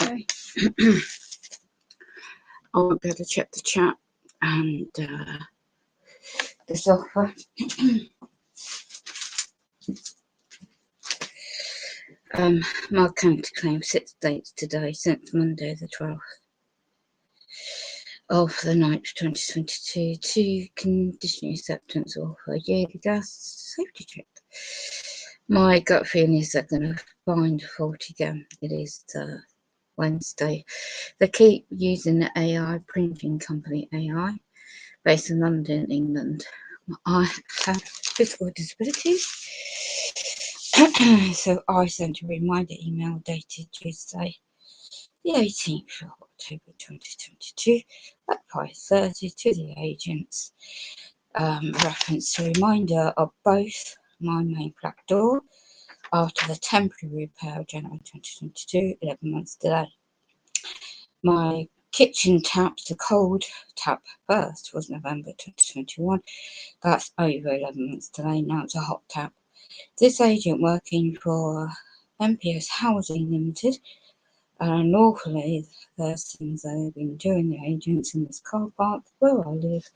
Okay. I won't be able to check the chat and this offer. My counterclaim sits dates today since Monday the 12th of the 9th 2022 to conditional acceptance offer yearly gas safety check. My gut feeling is they're going to find a fault again. It is Wednesday. They keep using the AI printing company AI based in London, England. I have physical disabilities, so I sent a reminder email dated Tuesday, the 18th of October 2022 at 5:30 to the agents. Reference to reminder of both my main flat door after the temporary repair of January 2022, 11 months delay. My kitchen taps, the cold tap first was November 2021. That's over 11 months delay. Now it's a hot tap. This agent working for MPS Housing Limited, unlawfully, there's things they've been doing, the agents in this car park where I live,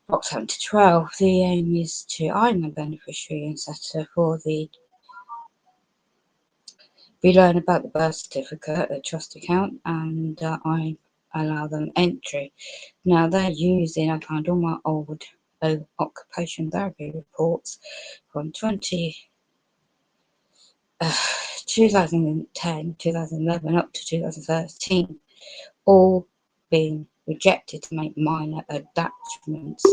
Roxham to 12. The aim is to, I'm a beneficiary and setter for the, we learn about the birth certificate, a trust account, and I allow them entry. Now they're using, I found all my old occupation therapy reports from 2010, 2011 up to 2013, all being rejected to make minor attachments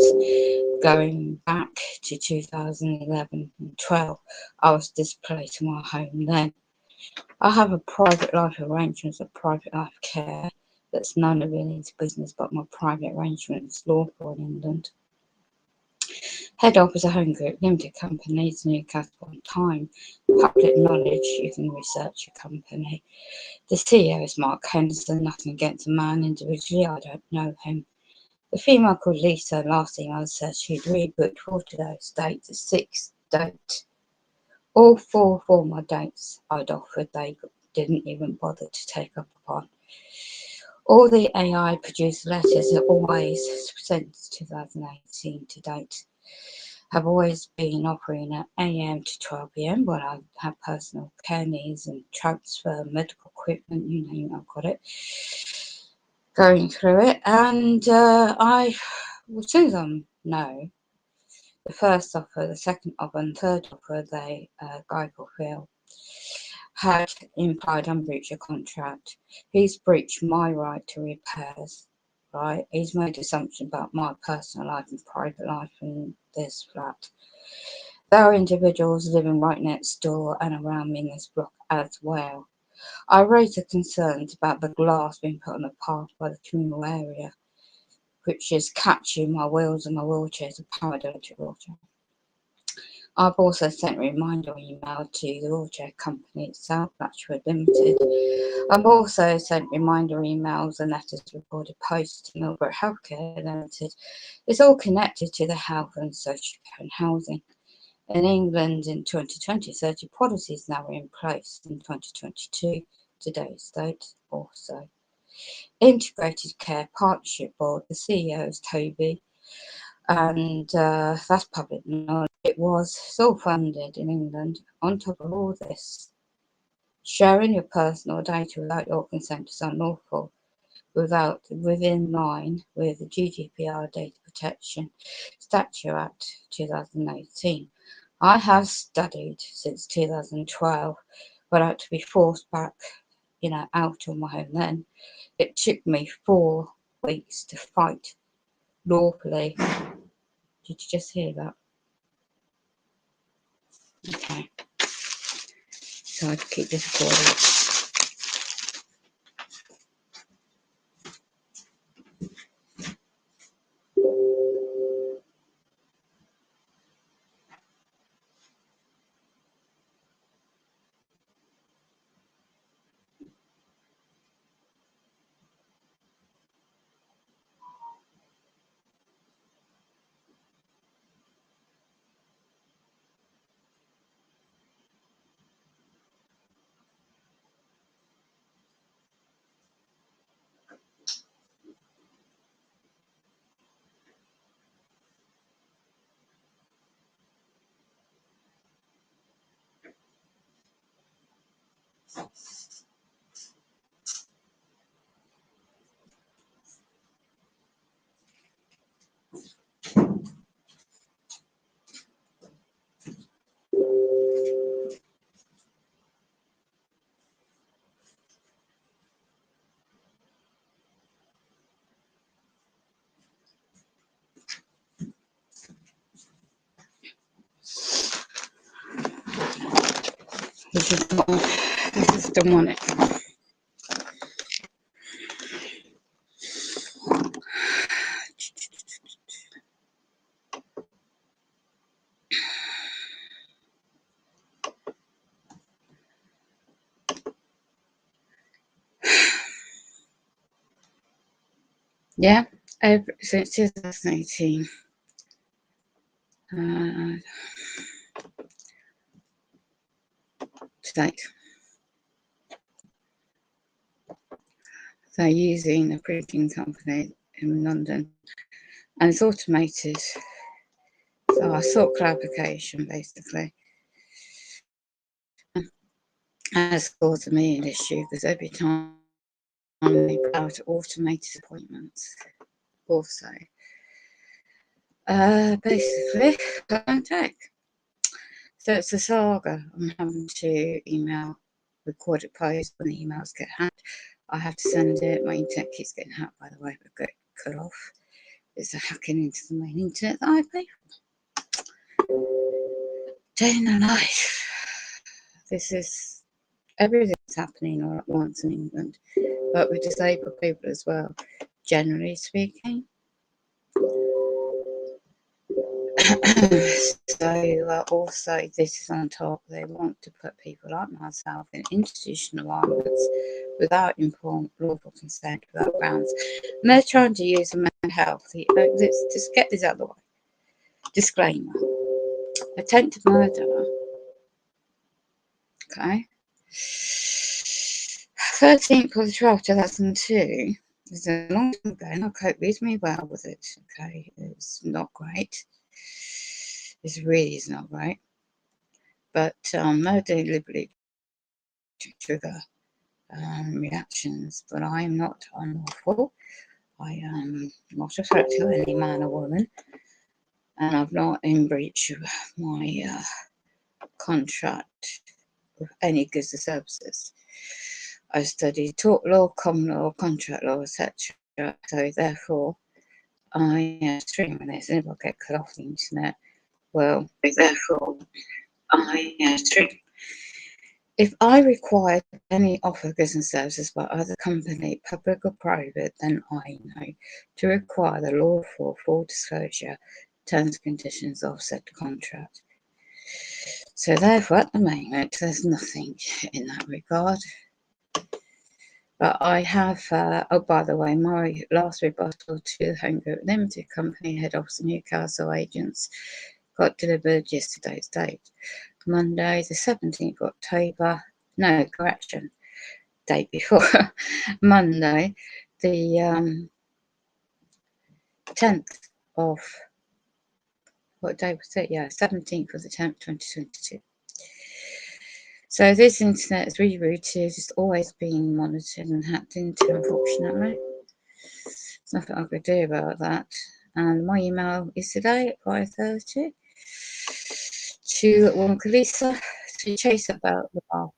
going back to 2011 and 12. I was displaced to my home then. I have a private life arrangement, a private life care that's none of anybody's business but my private arrangements, lawful in England. Head office a home group, limited companies, Newcastle on time. Public knowledge, you can research your company. The CEO is Mark Henderson, nothing against the man individually, I don't know him. The female called Lisa, last email said she'd rebooked for today's date, the 6th date. All four former dates I'd offered, they didn't even bother to take up upon. All the AI produced letters are always, since 2018 to date, have always been offering at AM to 12 PM when I have personal care needs and transfer medical equipment, you name it, I've got it. Going through it, and as soon as I know, the first offer, the second offer, and third offer, they Guy Phil had implied and breached a contract. He's breached my right to repairs, right? He's made assumptions about my personal life and private life in this flat. There are individuals living right next door and around me in this block as well. I raised the concerns about the glass being put on the path by the communal area, which is catching my wheels and my wheelchairs, a powered electric wheelchair. I've also sent a reminder email to the wheelchair company itself, Latchford Limited. I've also sent reminder emails and letters recorded post to Millbrook Healthcare Limited. It's all connected to the health and social care and housing. In England in 2020, 30 policies now are in place in 2022, today's date also. Integrated Care Partnership Board, the CEO is Toby, and that's public knowledge. It's all funded in England. On top of all this, sharing your personal data without your consent is unlawful, within line with the GDPR Data Protection Statute Act 2018. I have studied since 2012, but I had to be forced back, out of my home then. It took me 4 weeks to fight lawfully. Did you just hear that? Okay. So I have to keep this recording. This is demonic. Yeah, since 2018. To date. They're using a printing company in London, and it's automated. So I sought clarification, basically. And it's caused me an issue because every time they put out automated appointments, also, basically, don't take. So it's a saga. I'm having to email, record a post when the emails get hacked. I have to send it. My internet keeps getting hacked, by the way, but get cut off. It's a hacking into the main internet that I pay for. Day in the life. This is everything's happening all at once in England, but with disabled people as well, generally speaking. So also this is on top. They want to put people like myself in institutional environments without informed lawful consent, without grounds, and they're trying to use the mental health. Let's just get this out of the way. Disclaimer: attempted murder. Okay. 13th of the 12th, 2002. It's a long time ago, and I cope reasonably well with it. Okay, it's not great. This really is not great. But no deliberately trigger reactions. But I am not unlawful. I am not a threat to any man or woman, and I'm not in breach of my contract with any goods or services. I studied tort law, common law, contract law, etc. So therefore, I am streaming this, and if I get cut off the internet, well, therefore, I am streaming. If I require any offer goods and services by other company, public or private, then I know to require the lawful full disclosure, terms and conditions of said contract. So therefore, at the moment, there's nothing in that regard. But I have, oh, by the way, my last rebuttal to Home Group Limited Company, head office Newcastle agents, got delivered yesterday's date, Monday, the 17th of October. No, correction, date before, Monday, the 10th of, what day was it? Yeah, 17th of the 10th, 2022. So this internet is rerouted, it's always being monitored and hacked into, unfortunately. There's nothing I could do about that. And my email is today at 5:30 to Lisa to chase about the bath.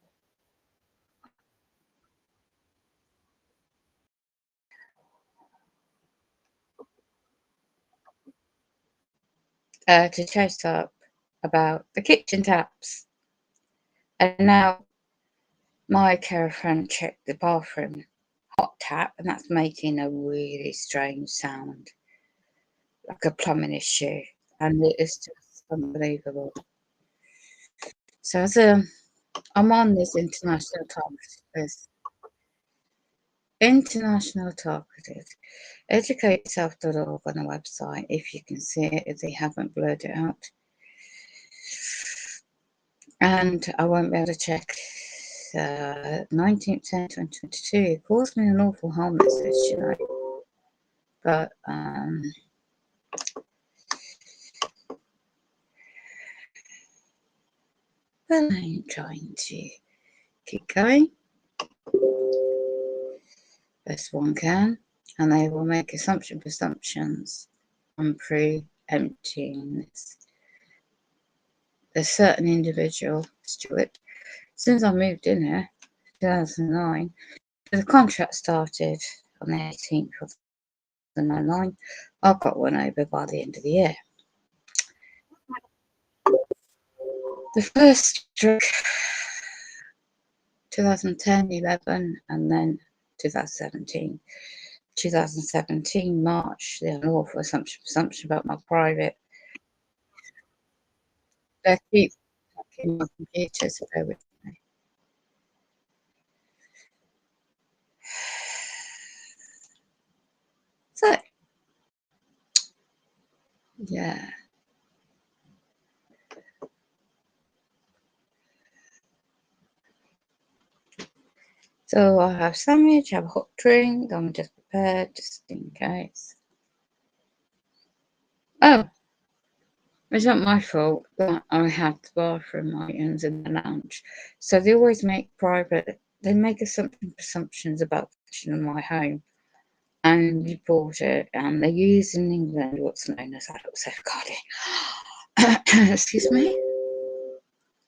To chase up about the kitchen taps. And now my care friend checked the bathroom hot tap, and that's making a really strange sound, like a plumbing issue, and it is just unbelievable. So as I'm on this international targeted educateself.org on the website, if you can see it, if they haven't blurred it out. And I won't be able to check 19th 10 2022. It caused me an awful harm message, you know. But I ain't trying to keep going best one can, and they will make presumptions on preempting this. There's certain individual, Stuart, since I moved in here, 2009, the contract started on the 18th of the 9th. I got one over by the end of the year. The first stroke, 2010, 11, and then 2017. 2017 March, the unlawful assumption about my private. They keep attacking my computer, so bear with me. So, yeah. So I have sandwich, I have a hot drink, I'm just prepared just in case. Oh, it's not my fault that I had the bathroom items in the lounge. So they always make they make assumptions about fashion in my home. And you bought it, and they use in England what's known as adult safeguarding. Excuse me.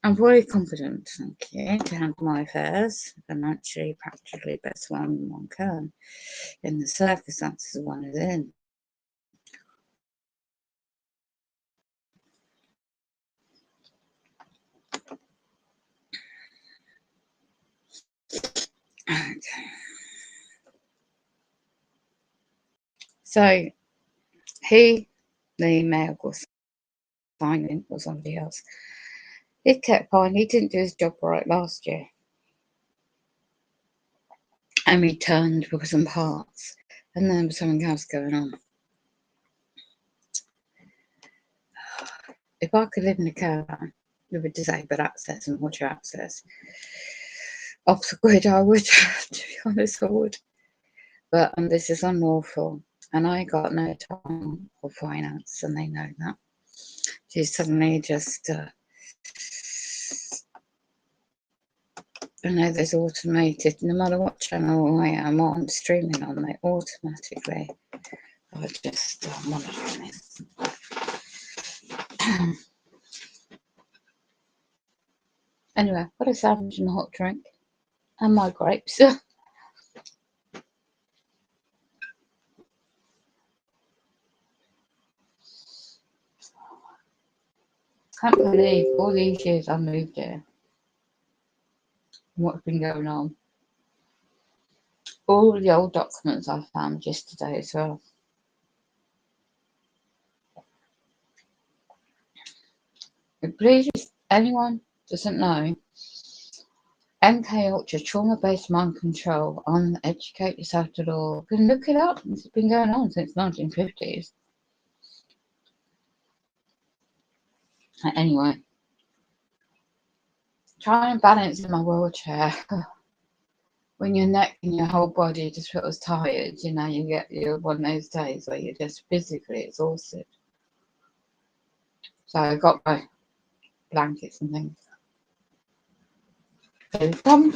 I'm very confident, thank you, to handle my affairs financially, practically best one can in the circumstances one is in. Okay. So he, the male, was signing or somebody else. He kept fine. He didn't do his job right last year. And returned with some parts. And then there was something else going on. If I could live in a caravan with a disabled access and water access off the grid, I would, to be honest, I would. But this is unlawful, and I got no time or finance, and they know that. She suddenly just, I know there's automated, no matter what channel I am on, streaming on, they automatically are just monitoring this. Anyway, got a sandwich and a hot drink, and my grapes. Can't believe all these years I moved here. What's been going on? All the old documents I found yesterday as well. Please, anyone doesn't know, MK Ultra, trauma-based mind control, educate yourself to law. You can look it up. It's been going on since 1950s. Anyway, try and balance in my wheelchair. When your neck and your whole body just feels tired, you know, you're one of those days where you're just physically exhausted. So I got my blankets and things. So come.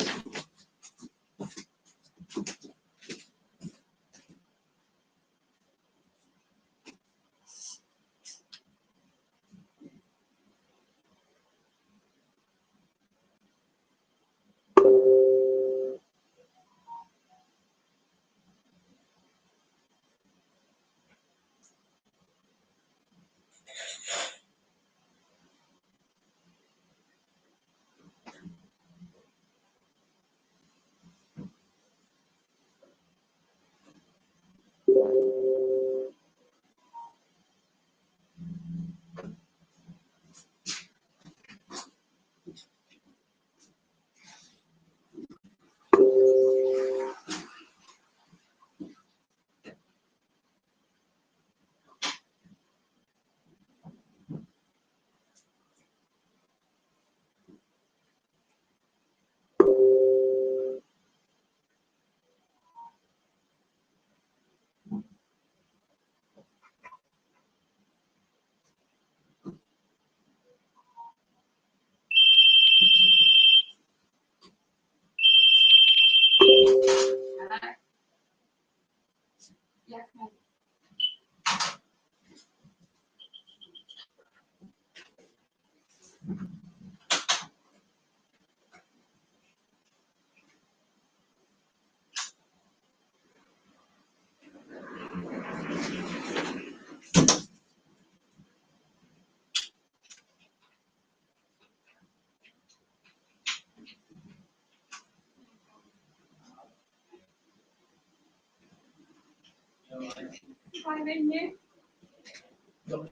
Got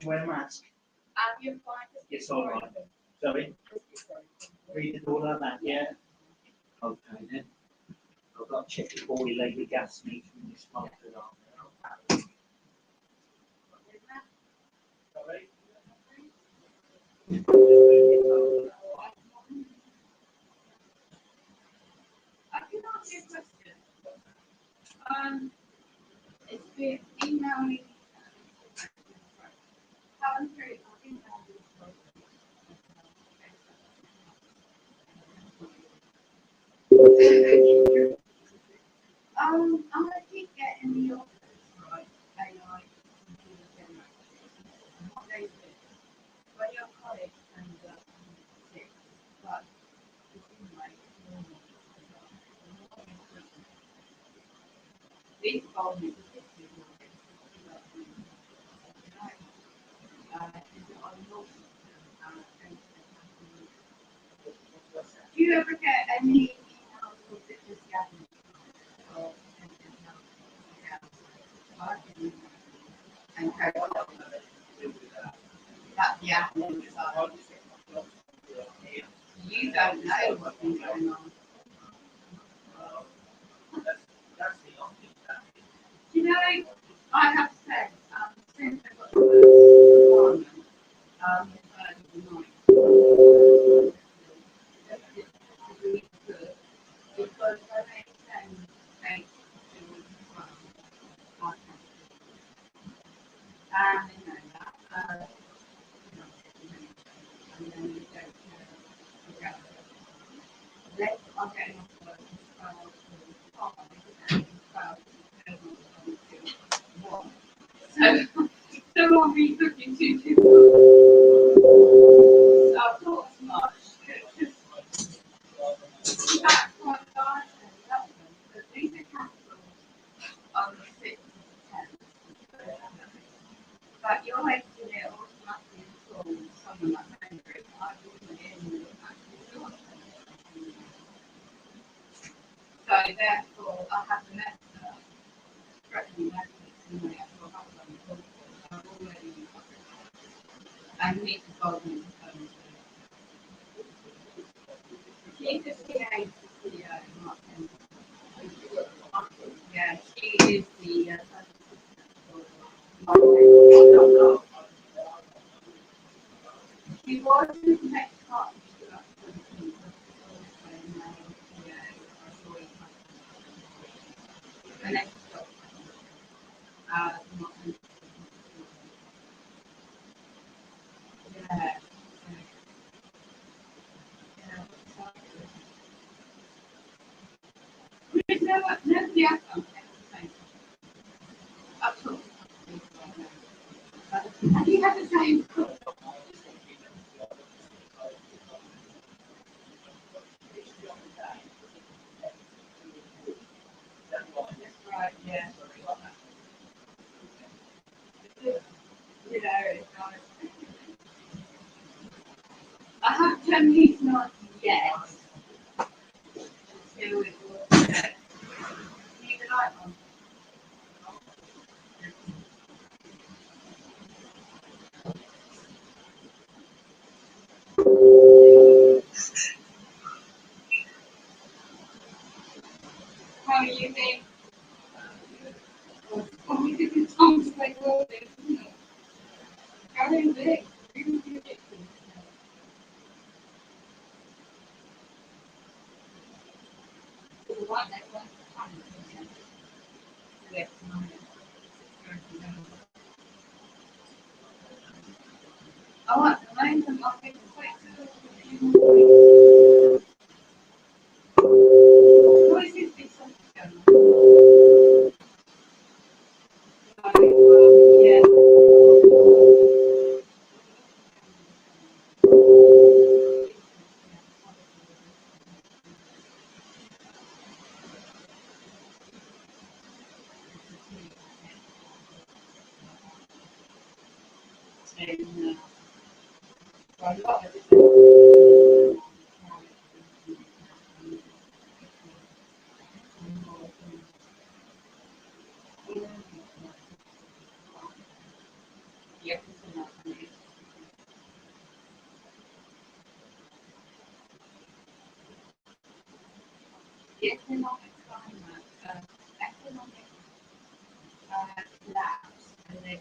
to wear a mask. It's all right. Sorry. Read it all like that, yeah? Okay then. I've got to check the 40 lady gas meter in this month. Sorry. I can ask you a question. It's been emailing. I'm gonna keep getting the offers, right? AI computer generated. What they do, when your colleague turns up sick, but it's in like normal. These volumes are do you ever get any emails with this gathering or anything else? And that's the admin side. You don't know what's been going on. You know, I have to say, since I got the first requirement, it's really good because when they send things to and they know that, and then you go to let's I'm getting off work so don't want me looking too so I've thought as much. That's what I said, but these are cancelled on the 6th of September. But you're making it automatically installed someone like Henry. I wasn't in the actual source. So therefore I have the method, correctly methods in my actual husband. I've already I need to follow them. She's the CA CEO, Martin. Yeah, she is the she was in the next part. The next stop. Martin. Yeah. Nobody else on the same. Up to. Have you had the same? Right, yeah. You know, it's not. I haven't done these not yet. Still with even I want. How are you doing? Only different times like all this, isn't it? How are you doing? Really ridiculous. The one that wants to come to the moment. I want to mind them off in the place. What is this big something going on? Yeah. And a lot of it. economic climate, economic collapse, and then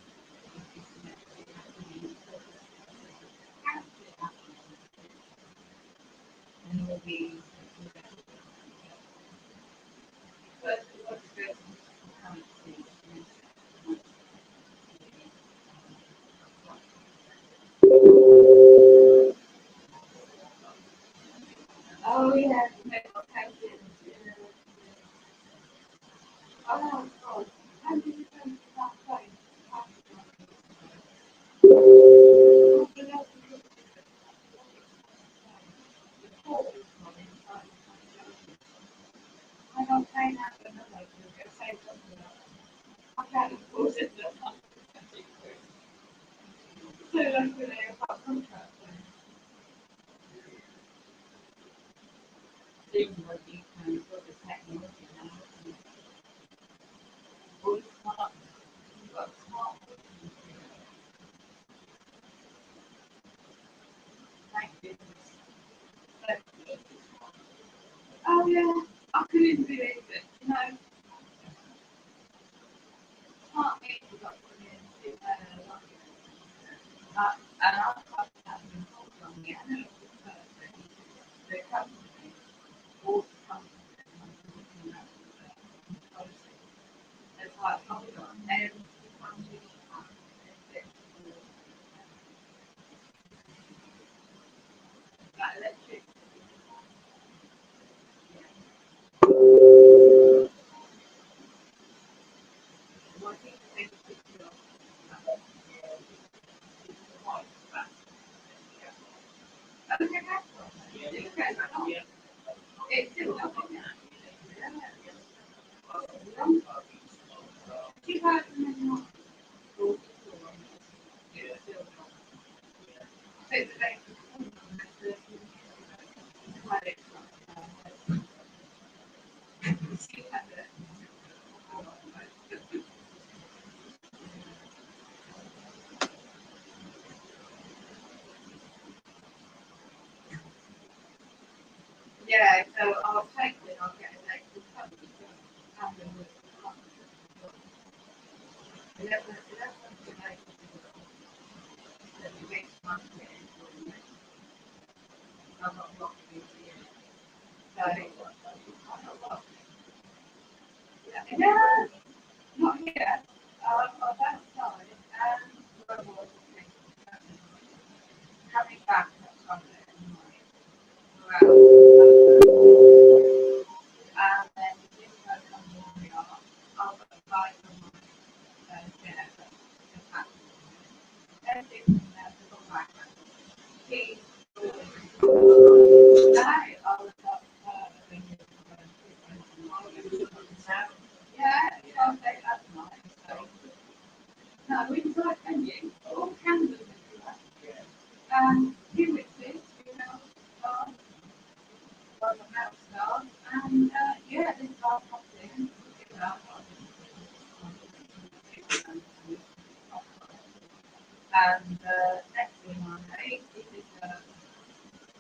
and will be but what's good currency oh yeah, oh God, how did you come to that point? I don't say that, but no, I do. Say something else. I can't afford it. So I'm going to have contract. Seems like you can sort of technology now. All smart. You've got smart. Thank goodness. Oh yeah, I couldn't believe it. You know, smart people got put into and I've got that been told on the analog person, the company, all the company, it's like, hold on, every company that electric. What do you think is your okay, that's all. It's still nothing. 2009. Yeah, so I'll take it, I'll get an extra cup. Yeah, not here. On that side, and coming back on Sunday night. And then this come morning, I'll buy some dinner. Everything to go back. He, I was up yeah, I'll say that's nice. So, no, we tried venue, all candles. Few witches, you know, was a house dog, and yeah, this dog popped in, you know, and next thing I know, this is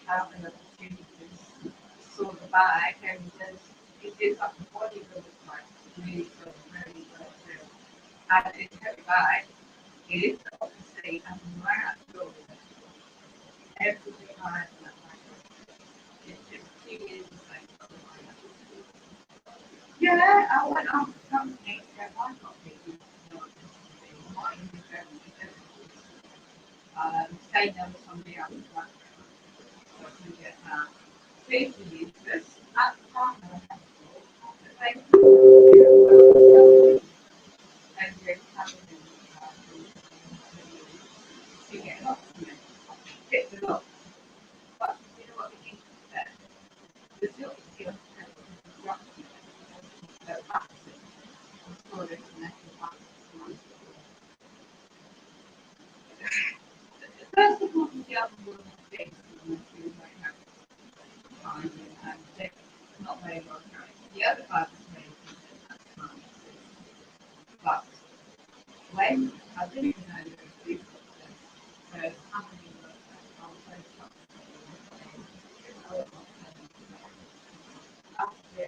have an opportunity to sort the bag, and it is like a bodybuilder type, really good, very good. And it's heavy bag, it is obviously, and right at the door, everything I have in that bag. It's just 2 years or so. Yeah, I went on to company to get my copy. Say no to somebody else, so I can get that. Safety useless at the time. And you're having to get up to it. Pick them up. But you know what we need to say? The silk is going to rough you. So that's it. For this next one. First of all, the other one things and not very well carried. The other part is very but when I didn't even know there was two process, so how many were I was very after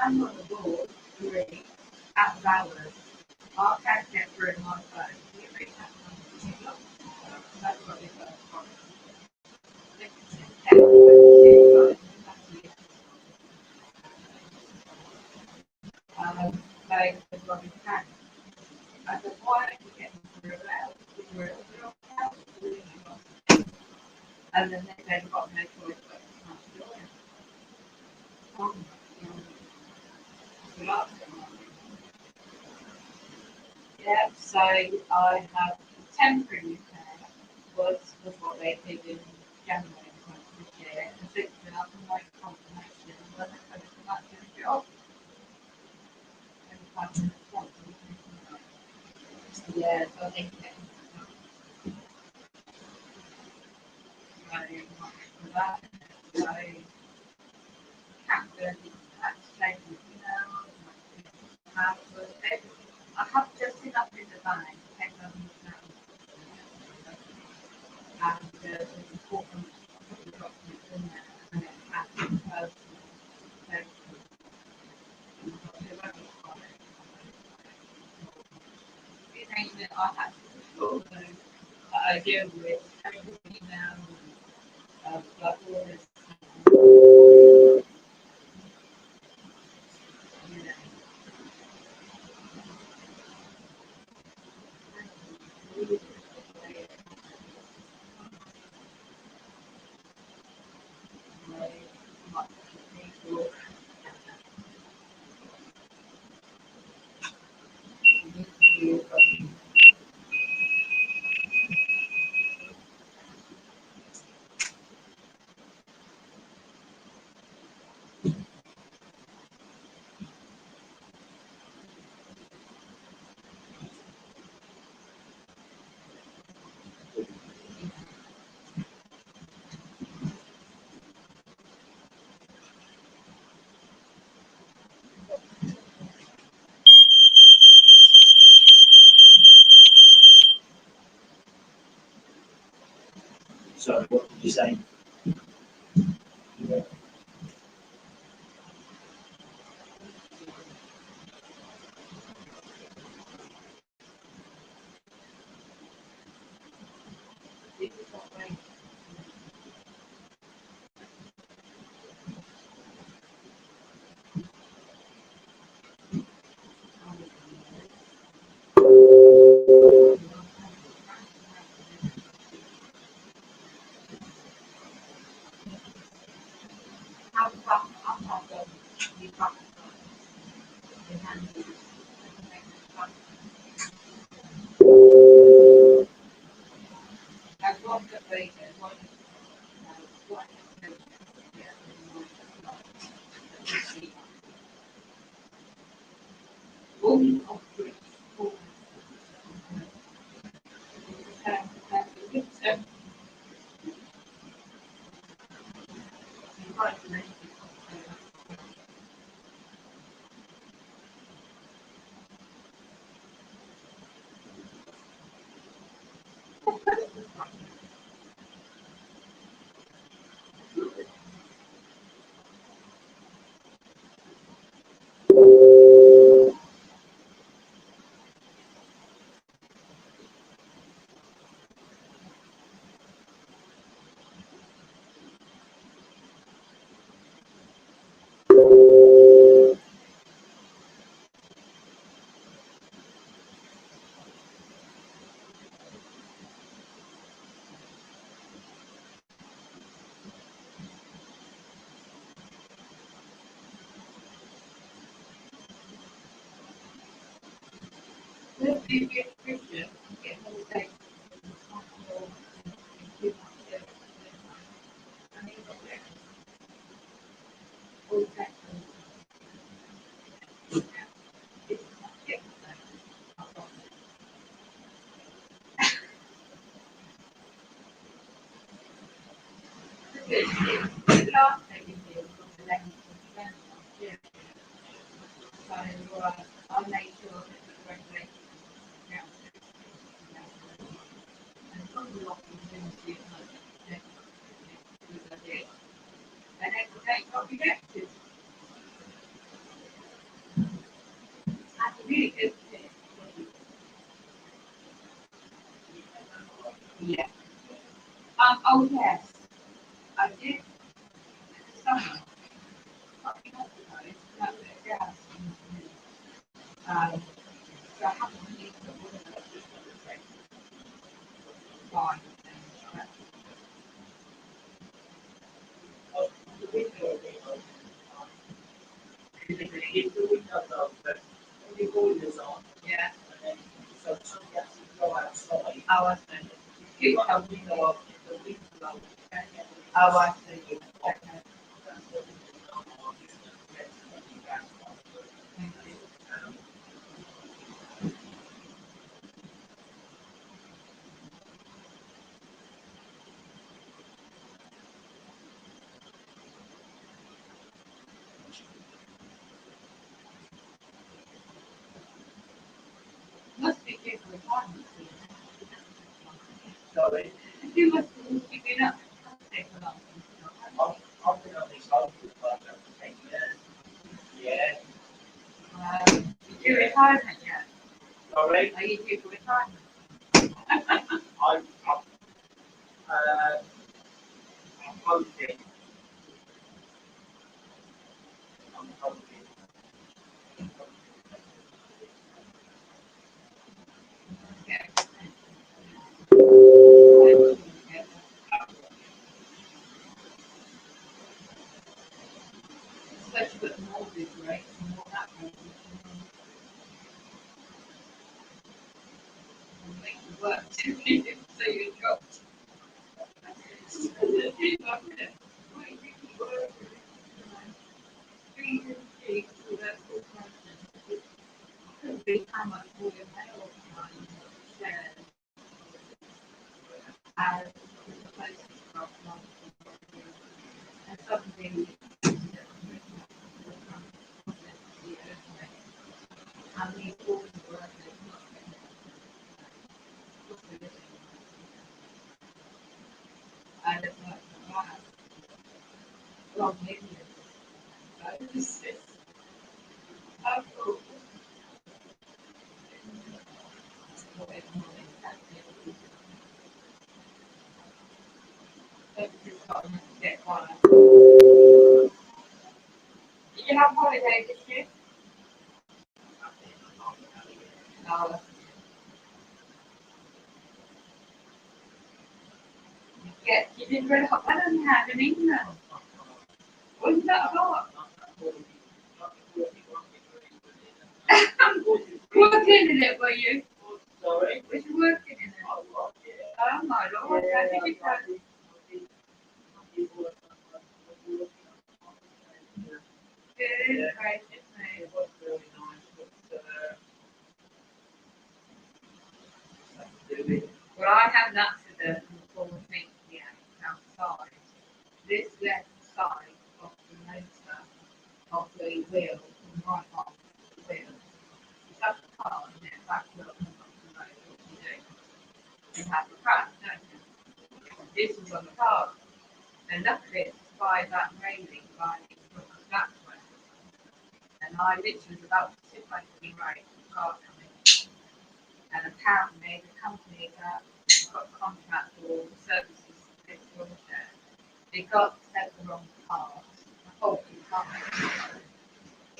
I'm on the board, really, out of hours. Our cash get through my phone. We reach out to them. That's what we got from they said, well, we can. I said, why don't you get them through out? We're out. And then they said, got no choice but to join. Yeah, so I have temporary repair was what they did in January this year, and since then I've been waiting for confirmation whether it's going to come back to the job. Yeah, so I think for that, so captain, take I have just enough in the bank, and there's important documents in there, and it has personal safety. That I have to that I deal with everything now, like all this. Sorry, what did you say? keep the windows open, all the boilers on, Yeah. and then so somebody has to go outside. Oh, I see. Keep the window open, the window open. Oh, I see. Okay. That's what we do. I'm just going to get something gas off. Thank you. Must be good for retirement. Sorry, You must be been up for long. I've been on this home for about 10 years. Yeah, You do retirement yet? sorry, Are you due for retirement? I'm hoping. I'm hoping. Yeah. Especially with the mortgage rates and all that kind of thing. And make you work to keep so you got. Could be how much more your mail time shares as the places are and suddenly how many important workers not getting I don't know why. Well, maybe it's how cool. Get one. Did you have holiday this year? No. Yeah, you did really hot. I don't have an email. Wasn't that hot? Working in it, were you? Sorry, Was you working in it? Oh my lord, how did you go? Good, gracious me. It was really nice, but Well, I had an accident on the 14th of the 8th outside. This left side of the motor of the wheel, the right half of the wheel. You have the car and then back up and up the road, what you do. You have the crash, don't you? This was on the car. And luckily it's by that railing by the flat way. And I literally was about to sit by the right the car coming. And apparently the company that got a contract for all the services for this wheelchair, they got sent the wrong part, the faulty part,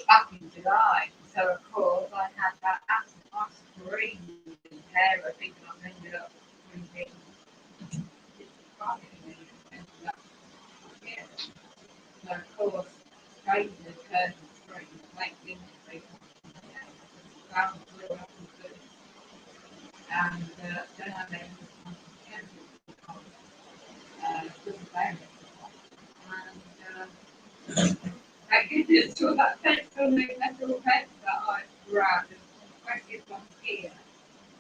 back in July. So of course I had that accident. I screamed in terror, thinking I ended up breathing. So of course, straight in the curtain screen, like in the face, ground blew up and good. And then I made wasn't there. And I get this to that pencil, metal pen that I grabbed and went it from here.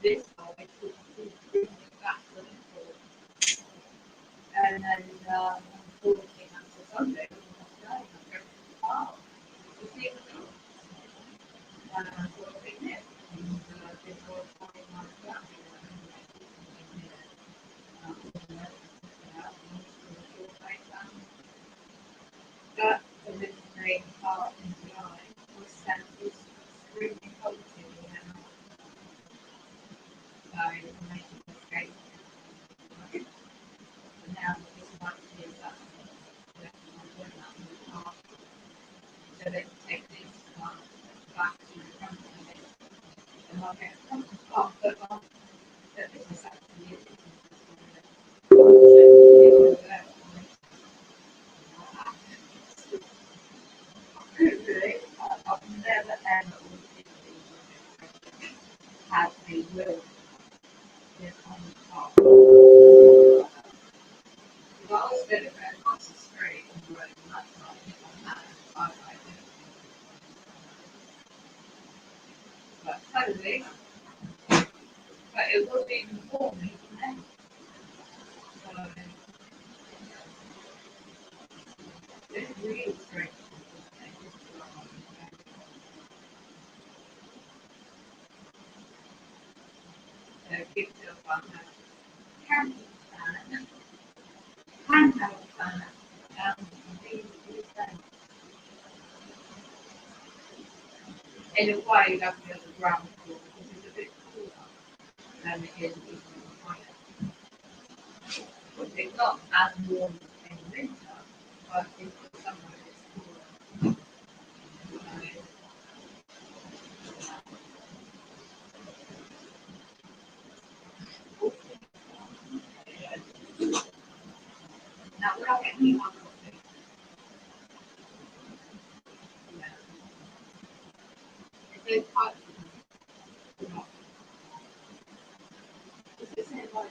This side to that little. And then unfortunately after Sunday, I go to the park to see the dog. And I thought in it. And this was finding my family. That eliminating part in the eye was sent was extremely positive and so making a escape. And now this might be that so they take this part back to the company and I'll get a company part that this is actually up there. will get on the top. If I was going to go across the street and run that side, if I had, I do. But totally, but it wasn't even for me from them. So it's really strange. So give yourself one camping fan, handheld fan, in a way, you have to go to the ground floor because it's a bit cooler than it is even higher. It's not as warm in winter, but in the summer it's cooler. Now we're not getting any more coffee. Yeah. If there's pipes, we're not. Does it say about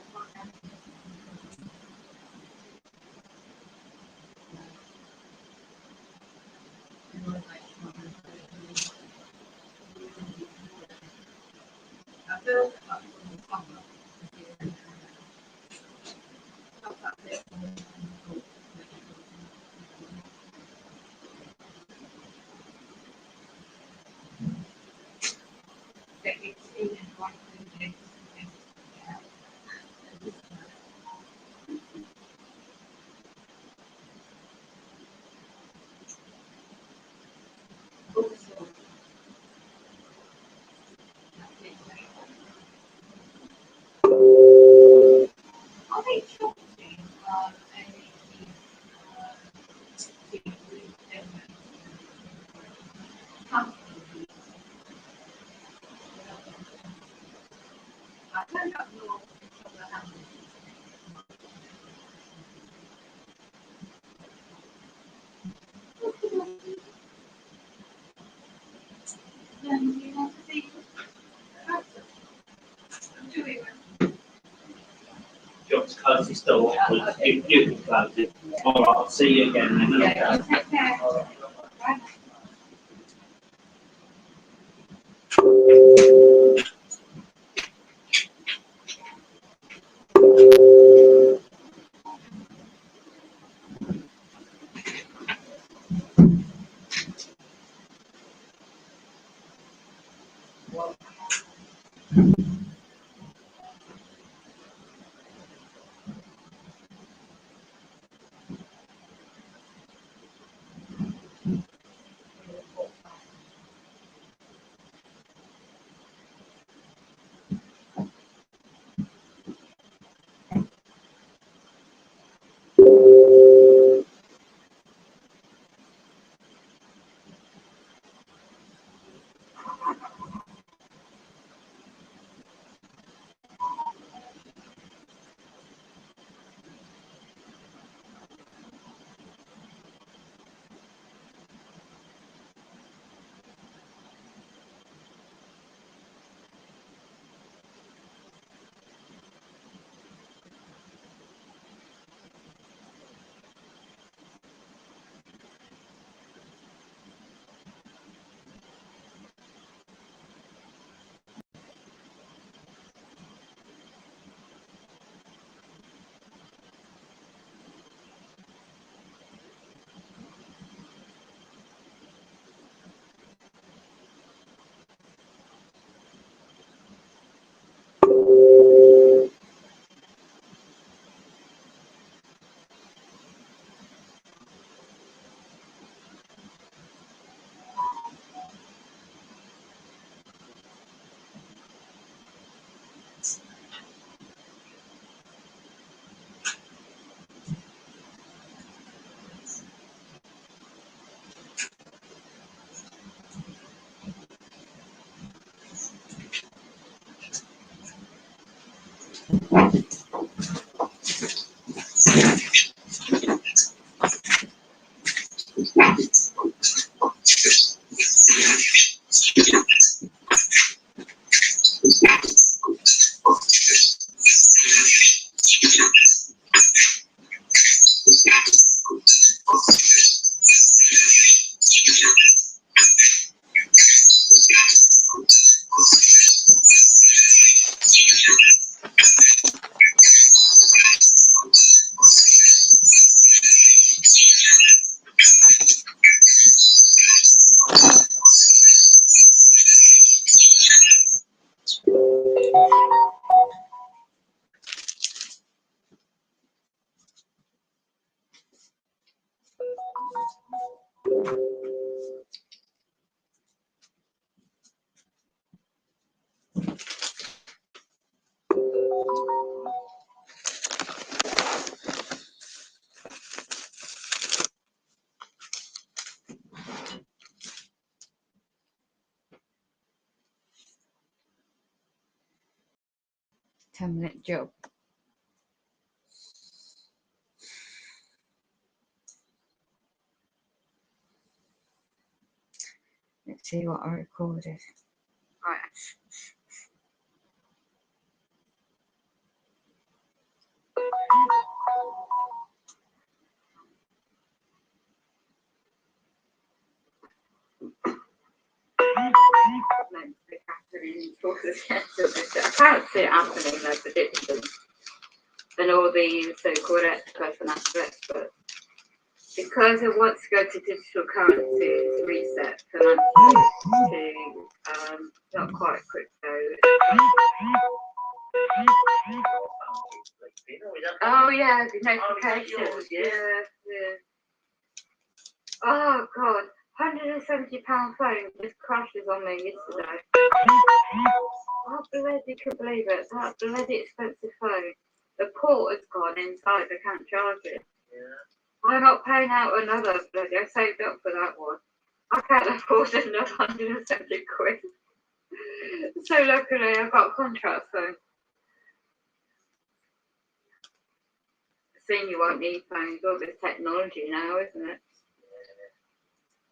I feel like in the summer, it's even like also, I think shopping I don't know if the handle. Then you want to see John's close his door. You can close it. All right, I'll see you again then. yeah, take care. Bye. 10-minute job. Let's see what I recorded. Right. I can't see it happening, no prediction. And all the so-called experts and aspects, but because it wants to go to digital currency, it's reset financially to not quite crypto. Oh yeah, the notifications. Yeah. Oh god, £170 phone just crashes on me yesterday. I bloody couldn't believe it. That bloody expensive phone. The port has gone inside. I can't charge it. Yeah. I'm not paying out another bloody. I saved up for that one. I can't afford another 170 quid. So luckily I've got a contract phone. Seeing you won't need phones. All this technology now, isn't it?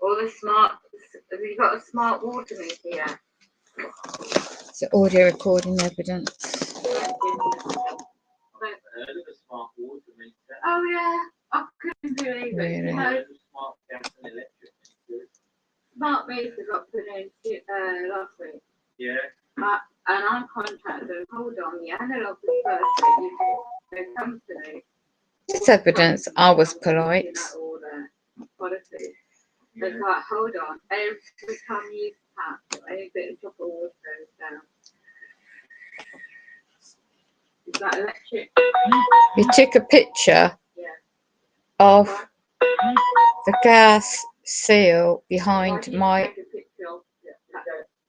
All the smart. Have you got a smart water meter yet? It's audio recording evidence. Oh yeah, I couldn't believe it. Really? You know, smart meter got put in last week. Yeah. And I'm contacted. Hold on, the analog was first that you did the company. It's evidence I was polite. Policy. It's like, hold on, every time you use tap, any bit of drop of water goes down. Is that electric? You took a picture of the gas seal behind my.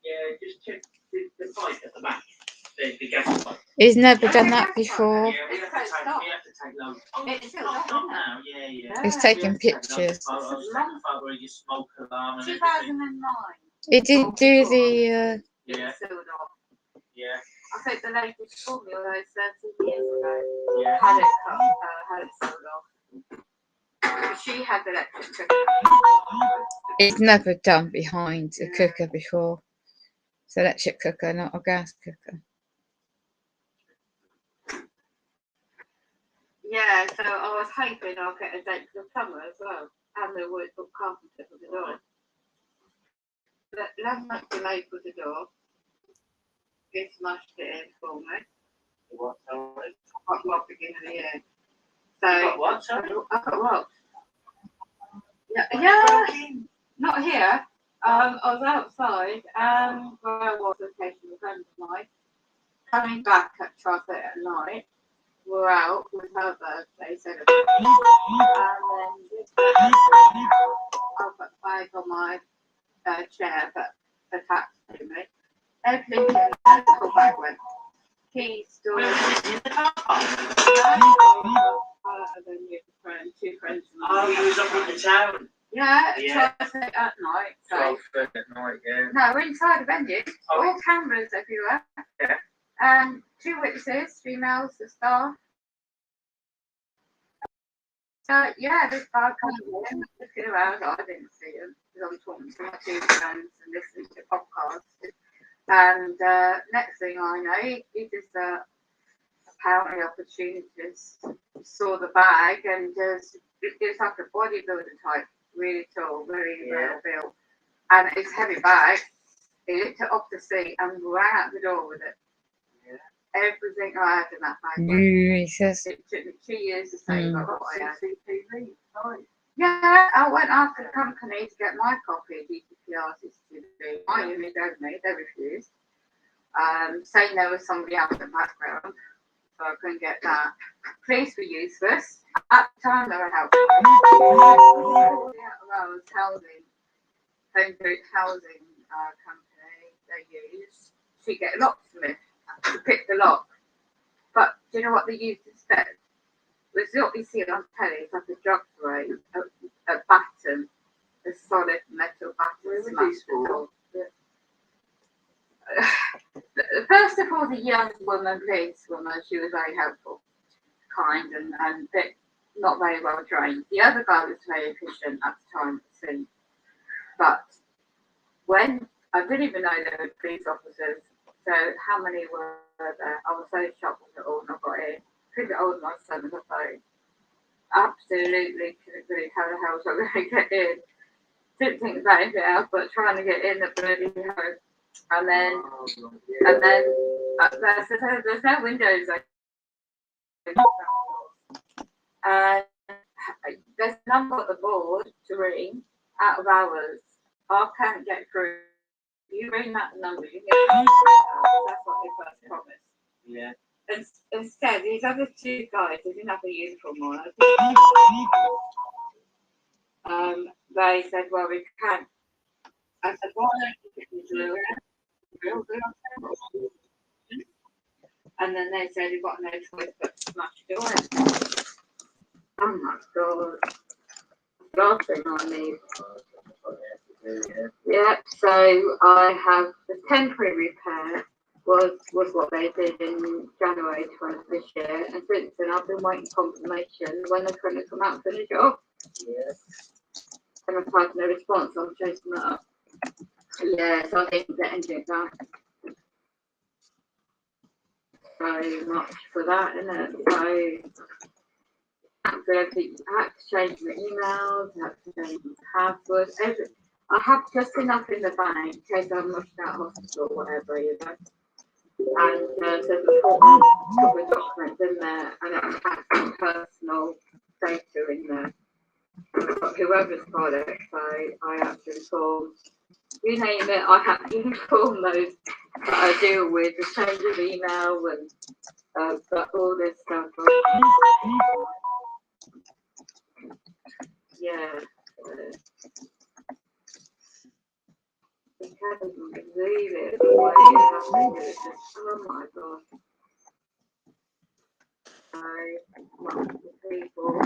Yeah, just check the pipe at the back. The gas pipe. He's never done that before. Yeah, we have to take notes. It's not now. Yeah. He's taking pictures. Where you smoke alarm and 2009. He didn't do the. Yeah. Yeah. I think the lady told me almost 30 years ago. Yeah. Had it sold off. She had the electric cooker. He's never done behind a cooker before. It's an electric cooker, not a gas cooker. Yeah, so I was hoping I'll get a date for the plumber as well, and the wood carpenter for the door. But last month delayed for the door. He smashed it in for me. What? Sorry. I got what beginning of the year. So You got what? Sorry. I got what? Yeah. Not here. I was outside, where I was located with a friend of mine. Coming back at 12:30 at night. We're out with her birthday celebration. And then I've got a bag on my chair that attached to me. Everything in the whole bag went. Keys, storage. Two friends. Oh, you was up in the town. Yeah, Yeah. 12:30 at night. So. 12:30 at night, yeah. No, we're inside the venue. Oh. All cameras everywhere. Yeah. 2 witnesses, females, the staff. So yeah, this guy comes in, looking around. I didn't see him because I was talking to my 2 friends and listening to podcasts. And next thing I know, he just apparently opportunities saw the bag and just it's like a bodybuilder type, really tall, very well built, and it's a heavy bag. He lifted it off the seat and ran out the door with it. Yeah. Everything I had in that bag. Jesus. It took me 2 years to save up what I had. Yeah, I went after the company to get my copy of GDPR CCTV. My unit gave me, they refused. Saying there was somebody else in the background, so I couldn't get that. Police were useless. At the time, they were helpful. I was home group housing company they used to get locks for me to pick the lock. But do you know what they used instead? It was what you see on telly. It's like a drug tray, a baton, a solid metal baton. First of all, the young woman, policewoman, she was very helpful, kind, and not very well trained. The other guy was very efficient at the time at the scene. But when I didn't even know there were police officers, so how many were there? I was so shocked with it all when I got in. Couldn't hold my son on the phone. Absolutely couldn't believe how the hell was I going to get in. Didn't think about anything else but trying to get in the bloody home. And then there's no windows. And there's a number at the board to ring out of hours. I can't get through. You ring that number, you can get through. That's what they first promised. Yeah. And instead, these other two guys, they didn't have a uniform on. They said, well, we can't. I said, why don't you get me through it? And then they said, you've got no choice but to smash the door in. Oh my God. Laughing on me. Yeah, so I have the temporary repair was what they did in January 20 this year, and since then I've been waiting confirmation when they're going to come out and finish it off. Yeah. And I've had no response, I'm chasing that up. Yeah, so I didn't get anything back. So much for that, innit? So I had to change my emails, I had to change my passwords, everything. I have just enough in the bank in case I'm rushed out of hospital or whatever, you know. And there's a couple of documents in there, and it has some personal data in there. But whoever's got it, so I have to inform, you name it, I have to inform those that I deal with, the change of email and all this stuff. Yeah. I can't believe it. Oh my God. Multiple people.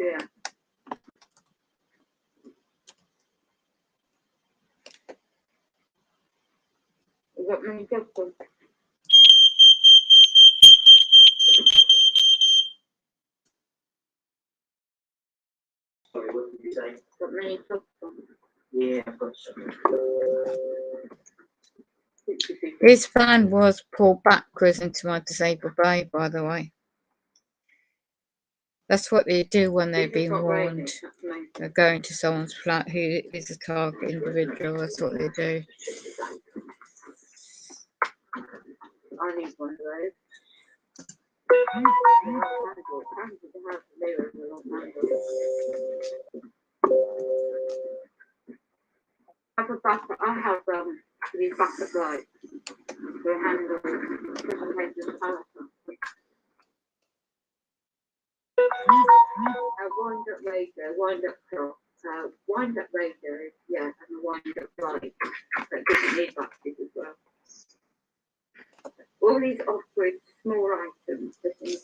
Yeah. Is that many people? Sorry, what did you say? Is that many people? Yeah, I've got something. His van was pulled backwards into my disabled bay, by the way. That's what they do when they've been warned. They're going to someone's flat who is a target individual. That's what they do. I need one of those. I have these backup lights. They handle the pallet. Wind up radio, wind up clock, wind up radio, yeah, and a wind up light that doesn't need batteries as well. All these off-grid small items that you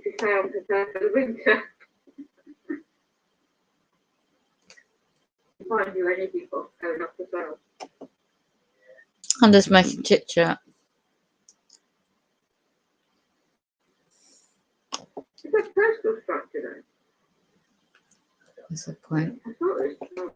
could say I'm prepared for the winter. Find you anything box going up as well. I'm just making chit chat. Is that personal structure though? That's the point. I thought it was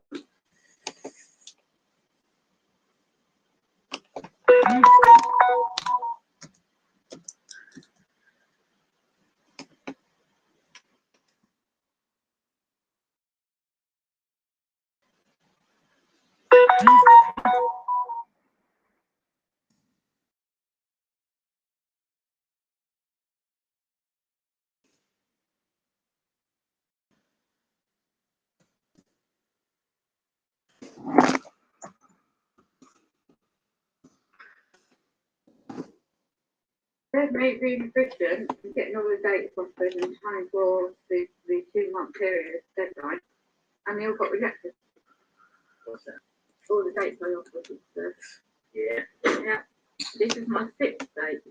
me being efficient and getting all the dates offered and trying for the 2-month period deadline, and they all got rejected. What's that? All the dates I offered. Yeah. Yeah. This is my 6th date.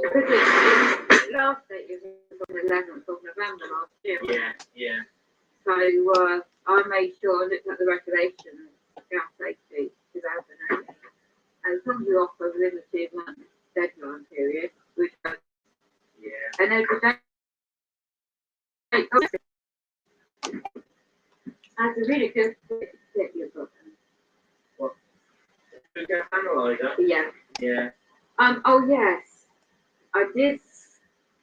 Because the last date is on the 11th of November last year. Yeah. So I made sure I looked at the regulations, gas safety 2008, and as long as you offer within the 2-month deadline period, which and then the date that's a really good tip you've got. What? The gas analyzer? Yeah. Yeah. Oh yes, I did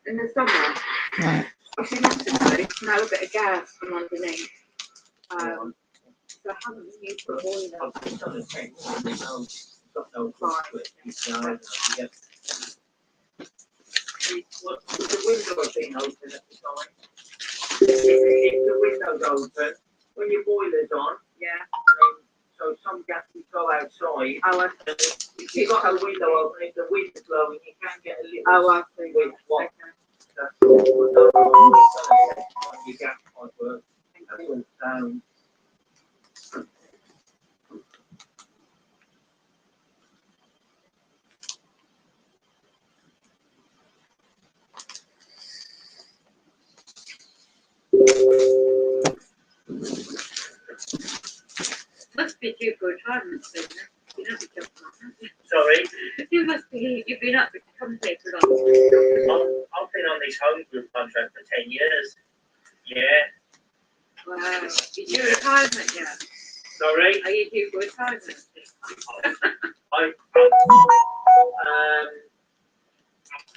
in the summer. Right. A few months ago, smell a bit of gas from underneath. So I haven't used the boiler. I've done a tank. Got no conflict. Yeah. The window has been open at the time. If the window's open, when your boiler's on, so some gas will go outside. Oh, if you've got a window open, if the wind's blowing, you can get a little. Oh, I see. With what? Okay. That's all. Your gas pipe work. That's all sound. Must be due for retirement soon. You know, Sorry? you must be. You've been up with the company for long. I've been on this home group contract for 10 years. Yeah. Wow. Did you retirement yet? Sorry? Are you due for retirement? I'm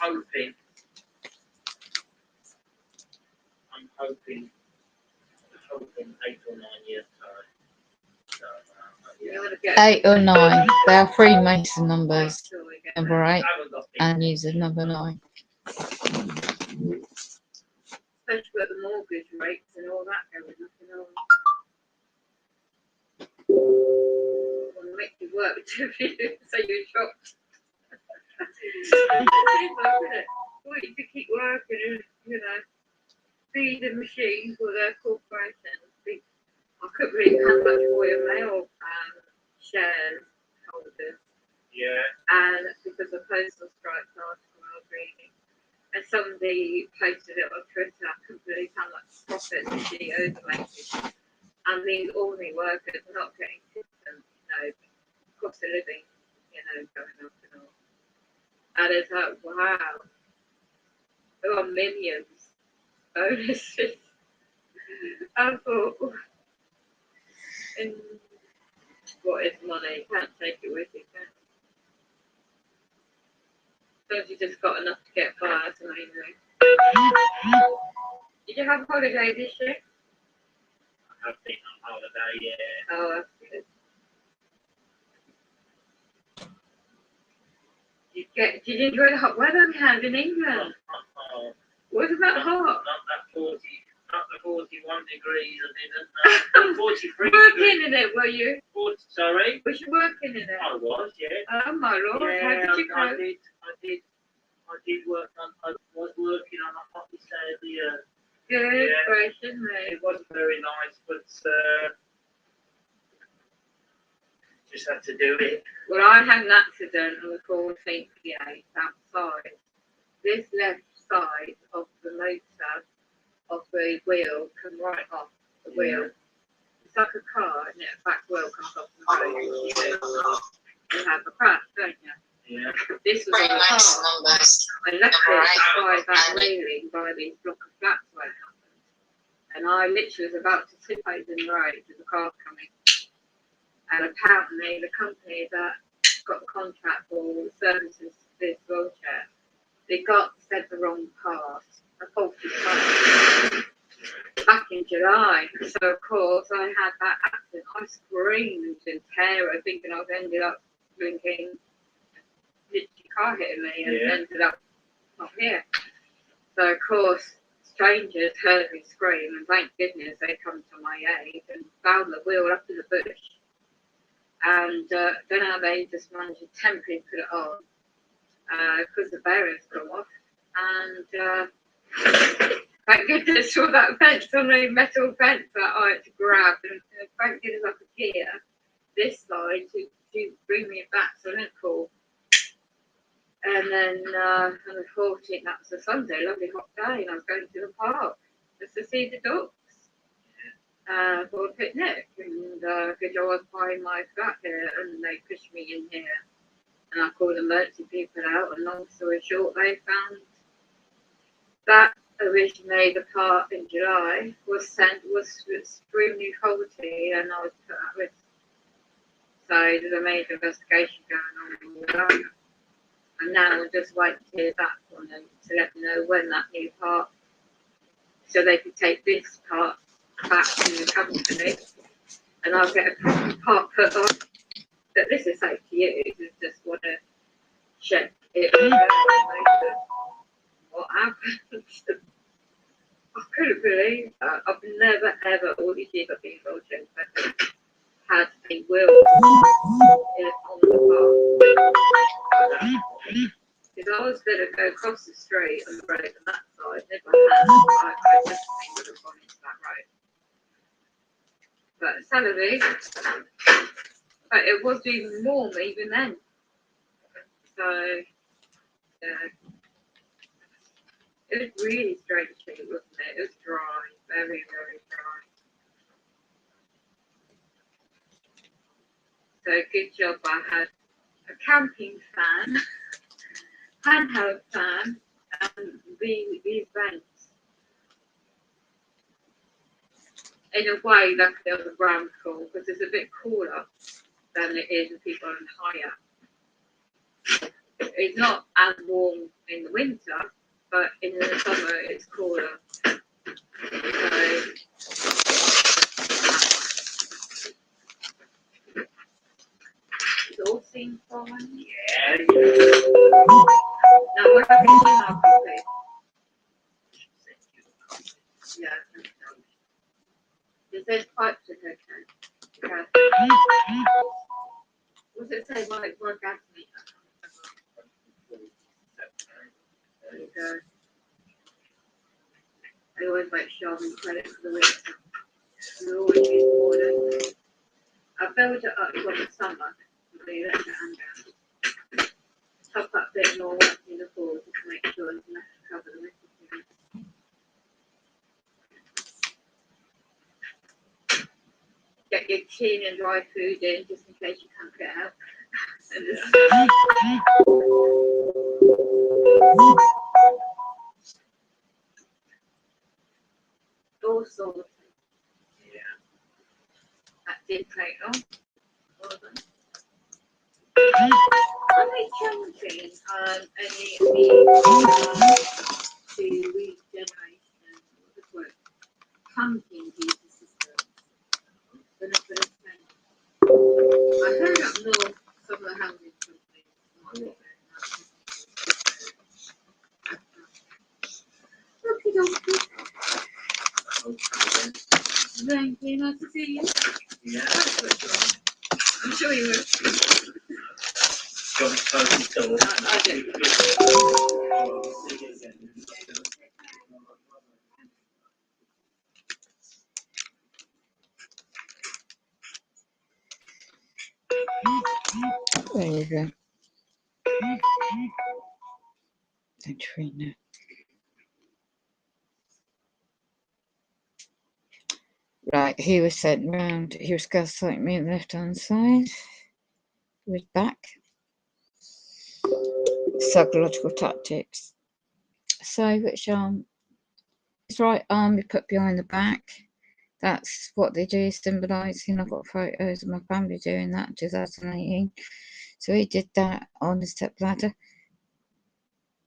hoping. I'm hoping 8 or 9 years time. So, You want to get 8 or 9. They are freemason numbers. sure we get Number 8 I haven't got and user number 9. especially with the mortgage rates and all that going up and all. Want to make you work too, so you're shocked. Want you to keep working and, you know, be the machine for their corporation. I couldn't really have much Royal Mail shares holders. Yeah. And because of postal strikes article I was reading, and somebody posted it on Twitter, I couldn't believe how much profit the CEOs are making. And these ordinary workers are not getting systems, you know, cost of living, you know, going up and all. And it's like, wow, there are millions bonuses. I thought, and what is money? You can't take it with you, can you? So you just got enough to get by, that's amazing. Did you have holiday this year? I've been on holiday, yeah. Oh, that's good. Did you enjoy the hot weather we had in England? Wasn't that hot? Not the 41 degrees, I didn't. 43 Working degrees. in it, were you? Sorry? Was you working in it? I was, yeah. Oh my lord, how Yeah, did you I cope? did work on, I was working on a hottest day of the year. Good Yeah. gracious me. It wasn't very nice, but just had to do it. Well, I had an accident on the 14th of the 8th outside. This left side of the motor of the wheel come right off the wheel. It's like a car, and the back wheel comes off the road. You have a crash, don't you? Yeah. This was on the car. I left it by that railing by these block of flats where it happened. And I literally was about to tip over the road with the car coming. And apparently the company that got the contract for the services to this wheelchair, they sent the wrong part, a faulty part, back in July. So of course I had that accident. I screamed in terror, thinking I was ended up blinking, literally car hitting me, and ended up not here. So of course strangers heard me scream, and thank goodness they come to my aid and found the wheel up in the bush. and then how they just managed to temporarily put it on because the bearings go off, and thank goodness for that fence, on a metal fence that I had to grab, and thank goodness I could hear this side to bring me back so I didn't fall. And then on the 14th, that was a Sunday, lovely hot day, and I was going to the park just to see the ducks for a picnic. And good job I was buying my flat here, and they pushed me in here. And I called emergency people out, and long story short, they found that originally the part in July was extremely faulty, and I was put at risk. So there's a major investigation going on all that. And now we'll just wait to hear back from them to let them know when that new part, so they can take this part back to the company, and I'll get a proper part put on. But this is safe to use. I just want to check it. What happened? I couldn't believe that. I've never ever, all these years I've been involved in, had a will on the car. Because I was going to go across the street on the road on that side, and if I had, I definitely would have gone into that road. But sadly, but it was even warm even then. So, yeah. It was really strange, wasn't it? It was dry, very, very dry. So good job I had a camping fan, handheld fan, and these vents. In a way, that feels a ground cool, because it's a bit cooler than it is if people are higher. It's not as warm in the winter, but in the summer it's cooler. So it all seems fine. Yeah. Now we're having our coffee. Yeah. It says pipes are okay. What's it say? One gas meter. There you go. I always make sure I'm in credit for the winter. We always use water. I filled it up for the summer. So you let it hang down. Top up a bit more in the fall just to make sure it's enough to cover the winter. Get your clean and dry food in just in case you can't get out. All sorts. Yeah. That did take long. Well done. Are they changing any to regeneration? What's the word? Pumping heating systems? They're not going to change. I heard up north some of the housing companies might be doing that. Okay. Thank you. Nice to see you. Yeah. I'm sure you will. Got to close the door. I do. There you go. Katrina. Right, he was sent round. He was gaslighting me on the left-hand side. He was back. Psychological tactics. So, which his right arm you put behind the back. That's what they do, symbolising. I've got photos of my family doing that in 2018. So he did that on the step ladder.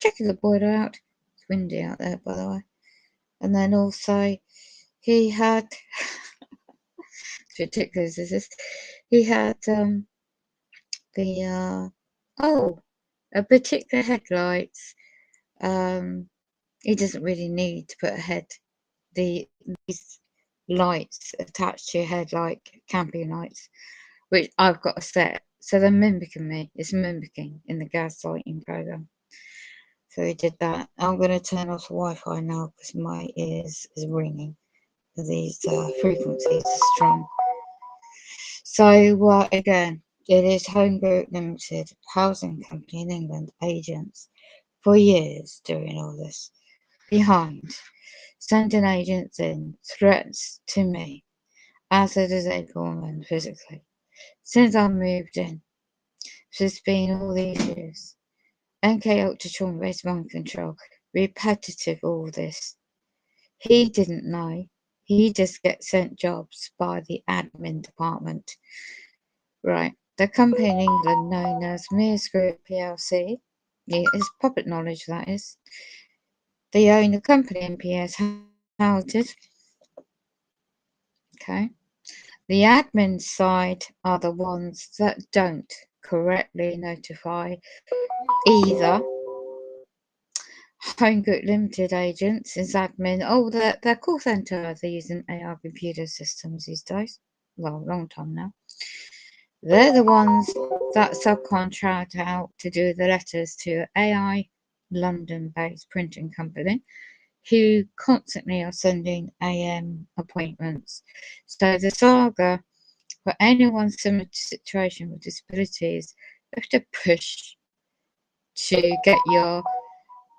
Checking the boiler out. It's windy out there, by the way. And then also he had it's ridiculous, is this? He had a particular headlights. He doesn't really need to put these lights attached to your head like camping lights. which I've got to set. So they're mimicking me. It's mimicking in the gaslighting program. So we did that. I'm going to turn off the Wi-Fi now because my ears is ringing. These frequencies are strong. So again, it is Home Group Limited, housing company in England, agents for years doing all this behind, sending agents in, threats to me as a disabled woman physically. Since I moved in, so it's been all these years. MK Ultra trauma based mind control, repetitive all this. He didn't know. He just gets sent jobs by the admin department. Right. The company in England known as Mears Group PLC. It's public knowledge, that is. They own the company MPS houses. Okay. The admin side are the ones that don't correctly notify either Home Group Limited agents as admin. Oh, their call centre, they're using AI computer systems these days. Well, a long time now. They're the ones that subcontract out to do the letters to AI London-based printing company who constantly are sending AM appointments. So the saga for anyone similar to situation with disabilities, you have to push to get your,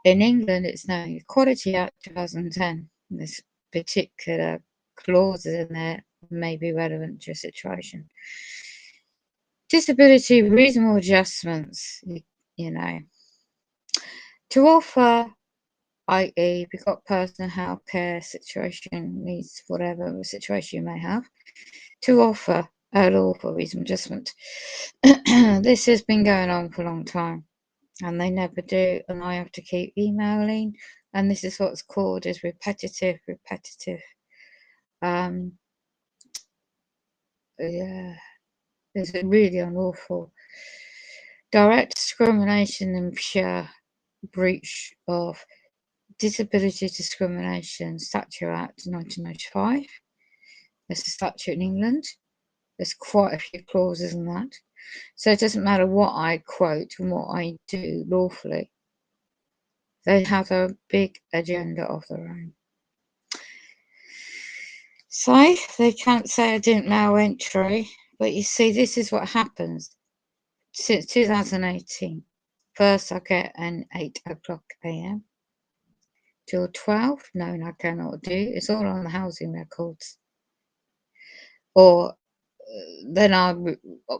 in England it's now Equality Act 2010. This particular clauses in there may be relevant to your situation. Disability reasonable adjustments, you know, to offer, i.e. we've got personal health care situation, needs, whatever situation you may have, to offer a lawful reasonable adjustment. This has been going on for a long time and they never do, and I have to keep emailing, and this is what's called as repetitive. Yeah, it's really unlawful. Direct discrimination and pure breach of Disability Discrimination Statute Act 1995. There's a statute in England. There's quite a few clauses in that. So it doesn't matter what I quote and what I do lawfully. They have a big agenda of their own. So they can't say I didn't allow entry, but you see, this is what happens since 2018. First, I get an 8 o'clock AM till 12. No, I cannot do. It's all on the housing records. Or then I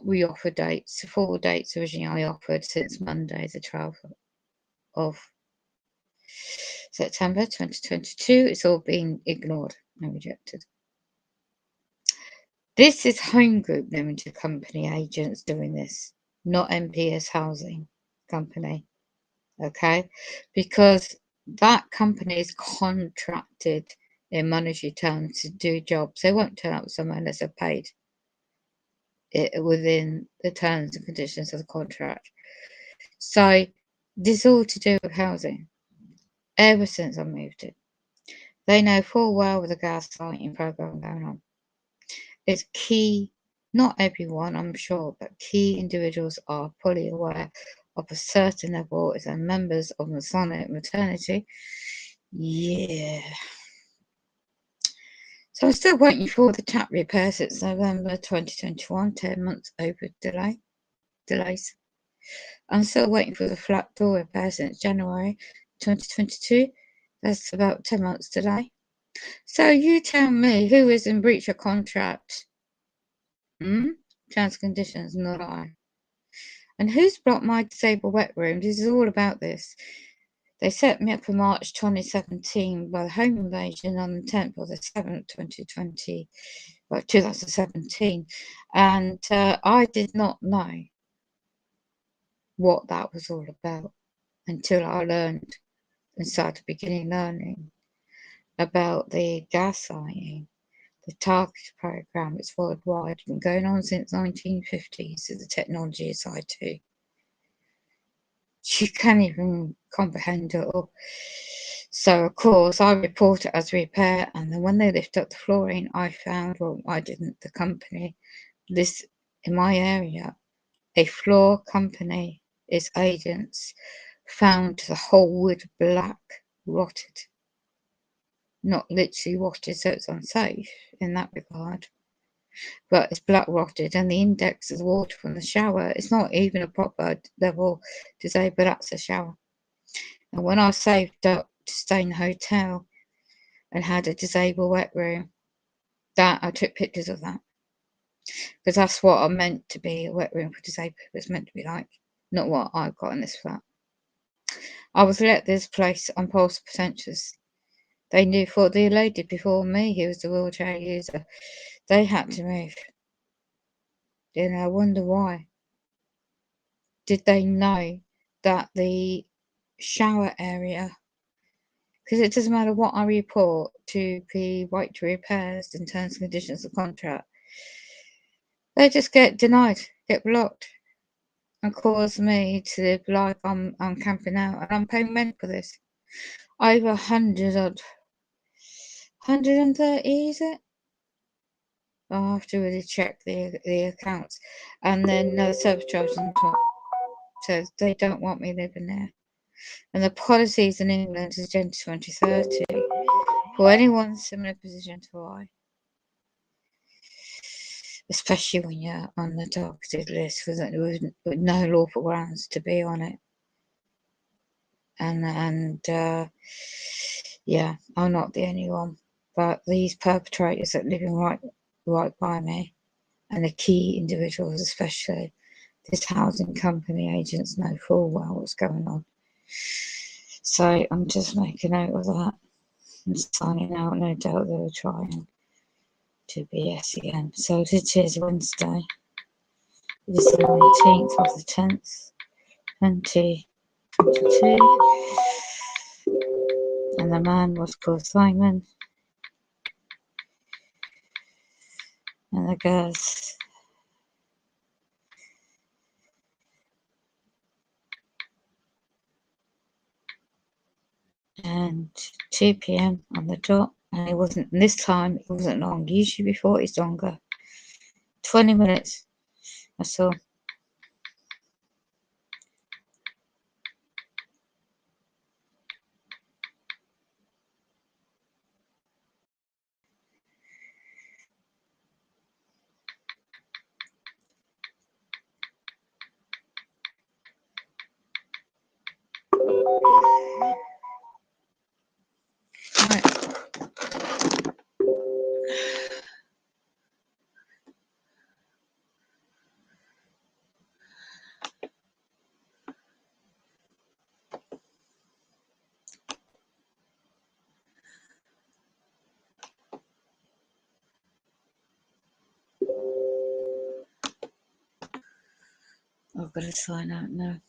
re-offer dates. 4 dates originally I offered since Monday, the 12th of September 2022. It's all been ignored and rejected. This is Home Group Limited Company agents doing this, not MPS Housing Company. Okay, because that company is contracted in monetary terms to do jobs. They won't turn up somewhere unless they're paid it within the terms and conditions of the contract. So this is all to do with housing. Ever since I moved in, they know full well with the gaslighting program going on. It's key, not everyone, I'm sure, but key individuals are fully aware of a certain level as members of Masonic fraternity. Yeah. So I'm still waiting for the tap repair since November 2021, 10 months over delays. I'm still waiting for the flat door repair since January 2022. That's about 10 months delay. So you tell me who is in breach of contract? Terms and conditions, not I. And who's blocked my disabled wet rooms? This is all about this. They set me up for March 2017 by the home invasion on the 10th of the 7th, 2017. And I did not know what that was all about until I learned and started beginning learning about the gaslighting, the target program. It's worldwide, been going on since 1950s, so the technology side too. You can't even comprehend it all. So of course I report it as repair, and then when they lift up the flooring, I found, well, I didn't, the company, this in my area, a floor company, its agents, found the whole wood black, rotted. Not literally rotted, so it's unsafe in that regard. But it's black rotted, and the index of water from the shower is not even a proper level to say, but that's a shower. And when I saved up to stay in a hotel and had a disabled wet room, that I took pictures of that. Because that's what I meant to be, a wet room for disabled people. It's meant to be like, not what I've got in this flat. I was let this place on false pretenses. They knew for the lady before me who was a wheelchair user, they had to move. And I wonder why. Did they know that the shower area, because it doesn't matter what I report to the right to repairs in terms and conditions of contract, they just get denied, get blocked, and cause me to live like I'm camping out, and I'm paying rent for this. Over 130, is it? I'll have to really check the accounts. And then no service charge on top. So they don't want me living there. And the policies in England is Agenda 2030 for anyone similar position to I. Especially when you're on the targeted list with no lawful grounds to be on it. And yeah, I'm not the only one. But these perpetrators that living right by me, and the key individuals especially, this housing company agents know full well what's going on. So I'm just making note of that and signing out. No doubt they were trying to BS again. So it is Wednesday. It is the 19th of the 10th, 2022. And the man was called Simon. And the girls, and 2 p.m. on the dot. And it wasn't, this time it wasn't long. Usually before it's longer. 20 minutes. That's all. Right. I've got to sign out now.